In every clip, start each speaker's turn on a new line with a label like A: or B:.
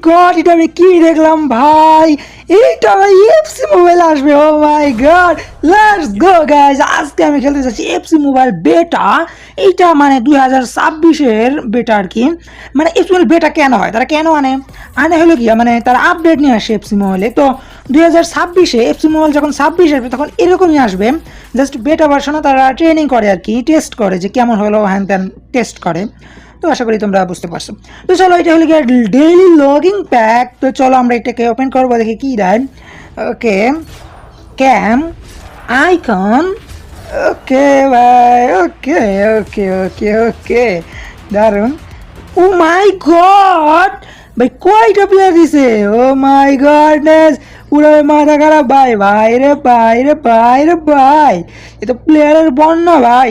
A: God, এটা আমি কি দেখলাম ভাই, এইটা ভাই এফসি মোবাইল আসবে। ও মাই গড, লেটস গো গাইজ। আজকে আমি খেলতে যাচ্ছি এফসি মোবাইল বেটা। এইটা মানে 2026-এর বেটা আর কি। মানে এফসি মোবাইল বেটা কেন হয়, তারা কেন আনে হলো কি, মানে তারা আপডেট নিয়ে আসে এফসি মোবাইলে। তো 2026-এ এফসি মোবাইল যখন 26 আসবে তখন এরকমই আসবে, জাস্ট বেটা ভার্সনে তারা ট্রেনিং করে আর কি, টেস্ট করে যে কেমন হলো, হ্যান ত্যান টেস্ট করে। তো আশা করি তোমরা বুঝতে পারছো। তো চলো, এটা হলো গিয়ে ডেইলি লগিং প্যাক। তো চলো আমরা এটাকে ওপেন করবো, দেখি কী দেয়। ওকে, ক্যাম আইকন, ওকে ভাই, ওকে ওকে ওকে ওকে, দারুন। ও মাই গড ভাই, কয়টা প্লেয়ার দিছে, ও মাই গডনেস, পুরো মাথা খারাপ ভাই। ভাই রে ভাই রে ভাই রে ভাই, এ তো প্লেয়ারের বন্যা ভাই।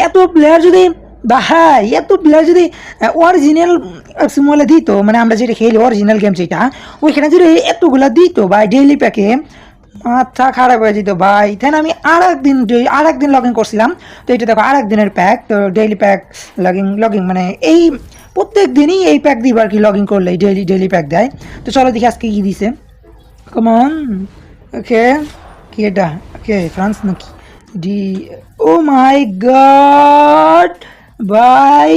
A: এত প্লেয়ার যদি অরিজিনাল সিমলে দিত, মানে আমরা যেটা খেলি অরিজিনাল গেম যেটা, ওইখানে যদি এতগুলা দিত ভাই ডেইলি প্যাকে, মাথা খারাপ হয়ে যেত ভাই। তাই না, আমি আর একদিন লগ ইন করছিলাম। তো এটা দেখো আর একদিনের প্যাক, তো ডেইলি প্যাক লগিং মানে এই প্রত্যেক দিনই এই প্যাক দিব আর কি, লগ ইন করলে ডেইলি প্যাক দেয়। তো চলো দেখি আজকে কী দিছে। কমন, ওকে, কি এটা, ওকে ফ্রান্স নাকি ডি, ও মাই গড ভাই,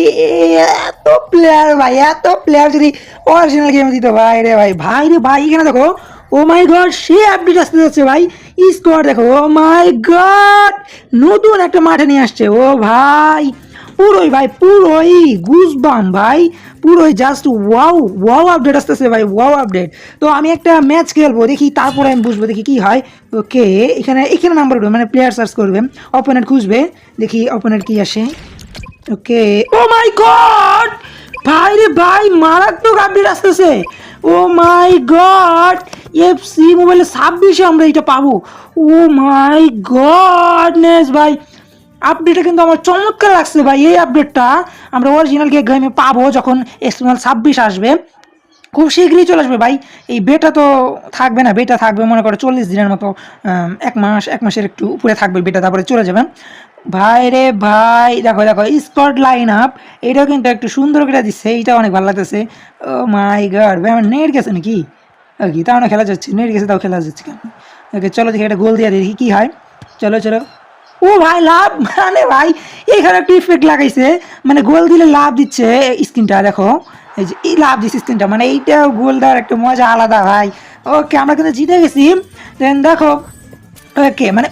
A: এত প্লেয়ার ভাই, এত প্লেয়ার যদি অরিজিনাল গেম দিত ভাই রে ভাই। ভাই রে ভাই, এখানে দেখো, ও মাই গড, সে আপডেট আসতে যাচ্ছে ভাই। স্কোয়াড দেখো, ও মাই গড, নতুন একটা মাঠে নিয়ে আসছে। ও ভাই পুরোই ভাই, পুরোই গুজবাম ভাই, পুরোই জাস্ট ওয়াও ওয়াও আপডেট আসতেছে ভাই, ওয়াও আপডেট। তো আমি একটা ম্যাচ খেলবো, দেখি তারপরে আমি বুঝবো দেখি কি হয়। ওকে, এখানে নাম্বার উঠবে, মানে প্লেয়ার সার্চ করবে, অপোনেন্ট খুঁজবে, দেখি অপোনেন্ট কি আসে। ওকে, ও মাই গড ভাই রে ভাই, মারাত্মক আপডেট আসতেছে। ও মাই গড, এফসি মোবাইলে 26-এ আমরা এটা পাবো। ও মাই গডনেস ভাই, আপডেটটা কিন্তু আমার চমৎকার লাগছে ভাই। এই আপডেটটা আমরা অরিজিনাল গেমে পাবো যখন এক্সট্রিমাল 26 আসবে, খুব শীঘ্রই চলে আসবে ভাই। এই বেটা তো থাকবে না, বেটা থাকবে মনে করো 40 দিনের মতো, এক মাসের একটু উপরে থাকবে বেটা, তারপরে চলে যাবে ভাই রে ভাই। দেখো দেখো স্কোয়াড লাইন আপ, এটাও কিন্তু একটু সুন্দর করে দিচ্ছে, এইটা অনেক ভালো লাগতেছে। ও মাই গড ভাই, আমার নেট গেছে নাকি, কি তাও না খেলা যাচ্ছে, নেট গেছে তাও খেলা যাচ্ছে কেন। ওকে চলো দেখি একটা গোল দিয়ে দেখি কী হয়। চলো চলো, ও ভাই লাভ, মানে ভাই এখানে একটা ইফেক্ট লাগাইছে, মানে গোল দিলে লাভ দিচ্ছে স্ক্রিনটা, দেখো এই যে এই লাভ দিচ্ছে স্ক্রিনটা, মানে এইটা গোল দেওয়ার একটা মজা আলাদা ভাই। ওকে, আমরা কিন্তু জিতে গেছি। দেন দেখো, ওকে মানে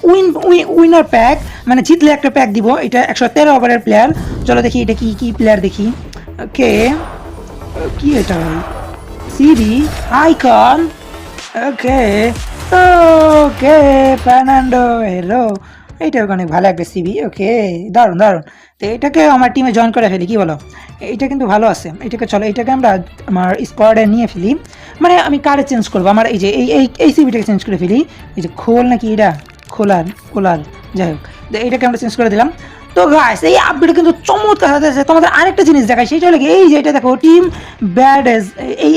A: উইনার প্যাক, মানে জিতলে একটা প্যাক দিব। এটা 113 ওভারের প্লেয়ার। চলো দেখি এটা কি প্লেয়ার দেখি। ওকে, কি এটা ভাই, সিডি আইকন, ওকে ওকে, ফার্নান্ডো হেলো, এইটা অনেক ভালো একটা সিবি। ওকে, দারুণ দারুণ। তো এটাকে আমার টিমে জয়েন করে ফেলি, কি বলো, এইটা কিন্তু ভালো আছে। এটাকে চলো, এটাকে আমরা আমার স্কোয়াডে নিয়ে ফেলি। মানে আমি কার্ডে চেঞ্জ করবো, আমার এই যে এই সিবিটাকে চেঞ্জ করে ফেলি। এই যে খোল নাকি এটা, খোলার যাই হোক, এইটাকে আমরা চেঞ্জ করে দিলাম। তো গাইস, এই আপডেট কিন্তু চমৎকার হতেছে। তোমাদের আরেকটা জিনিস দেখাই, সেটা হলো এই যে এটা দেখো, টিম ব্যাডেজ,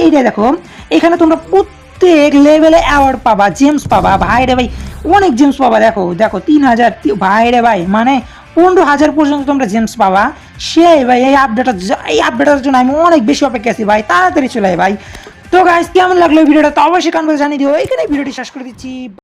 A: এইটা দেখো, এখানে তোমরা প্রত্যেক লেভেলে অ্যাওয়ার্ড পাবা, জেমস পাবা ভাই রে ভাই, অনেক জেমস পাবা। দেখো দেখো 3000 ভাই রে ভাই, মানে 15,000 পর্যন্ত তোমরা জেমস পাবা। সেই ভাই এই আপডেটের জন্য আমি অনেক বেশি অপেক্ষা আছি ভাই, তাড়াতাড়ি চলে ভাই। তো গাইস, কেমন লাগলো ভিডিওটা তো অবশ্যই কমেন্টে জানিয়ে দিও। এখানে ভিডিওটি শেষ করে দিচ্ছি।